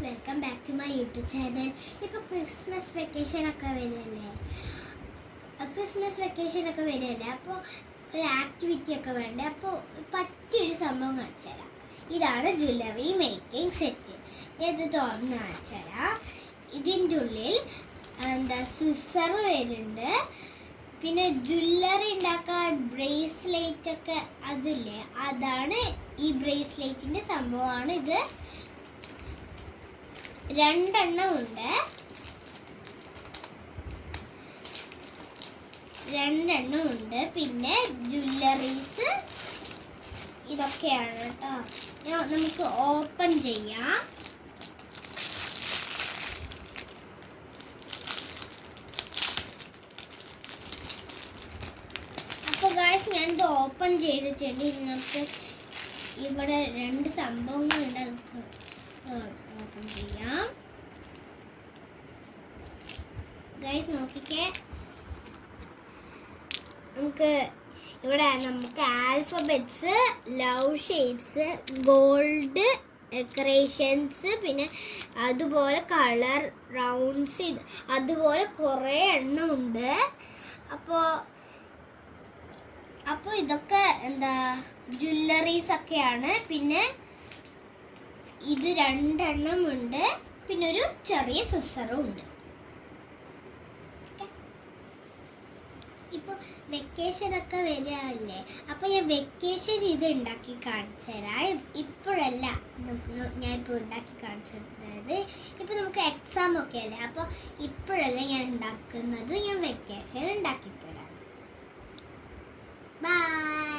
Welcome back to my YouTube channel. ഇപ്പോൾ Christmas വെക്കേഷനൊക്കെ വരികയല്ലേ, അപ്പോൾ ഒരു ആക്ടിവിറ്റി ഒക്കെ വേണ്ടേ. അപ്പോൾ പറ്റിയൊരു സംഭവം കാണിച്ചു തരാം. ഇതാണ് ജ്വല്ലറി മേക്കിംഗ് സെറ്റ്. ഞാൻ ഇത് തുറന്ന് കാണിച്ചു തരാം. ഇതിൻ്റെ ഉള്ളിൽ സിസർ വരുന്നുണ്ട്, പിന്നെ ജ്വല്ലറി ഉണ്ടാക്കാൻ ബ്രേസ്ലെറ്റ് ഒക്കെ അതില്ലേ, അതാണ് ഈ ബ്രേസ്ലെറ്റിൻ്റെ സംഭവമാണ് ഇത്. രണ്ടെണ്ണം ഉണ്ട്. പിന്നെ ജ്വല്ലറീസ് ഇതൊക്കെയാണ് കേട്ടോ. നമുക്ക് ഓപ്പൺ ചെയ്യാം. അപ്പോൾ ഗായ്സ്, ഞാനിത് ഓപ്പൺ ചെയ്തിട്ടുണ്ട്. ഇനി നമുക്ക് ഇവിടെ രണ്ട് സംഭവങ്ങളുണ്ട്, അത് ഓപ്പൺ ചെയ്യാം. ഗൈസ് നോക്കിക്കേ, നമുക്ക് alphabets, love shapes, gold decorations, പിന്നെ അതുപോലെ കളർ റൗണ്ട്സ്, അതുപോലെ കുറേ എണ്ണം ഉണ്ട്. അപ്പോൾ ഇതൊക്കെ ജ്വല്ലറീസ് ഒക്കെയാണ്. പിന്നെ ഇത് രണ്ടെണ്ണം ഉണ്ട്, പിന്നെ ഒരു ചെറിയ സിസറും ഉണ്ട്. ഇപ്പോൾ വെക്കേഷനൊക്കെ വരികയല്ലേ, അപ്പോൾ ഞാൻ വെക്കേഷൻ ഇത് ഉണ്ടാക്കി കാണിച്ചു തരാം. ഇപ്പോഴല്ല, ഞാനിപ്പോൾ ഉണ്ടാക്കി കാണിച്ചു തരുന്നത്. ഇപ്പോൾ നമുക്ക് എക്സാം ഒക്കെ അല്ലേ, അപ്പോൾ ഇപ്പോഴല്ല ഞാൻ ഉണ്ടാക്കുന്നത്, ഞാൻ വെക്കേഷൻ ഉണ്ടാക്കി തരാം. ബൈ.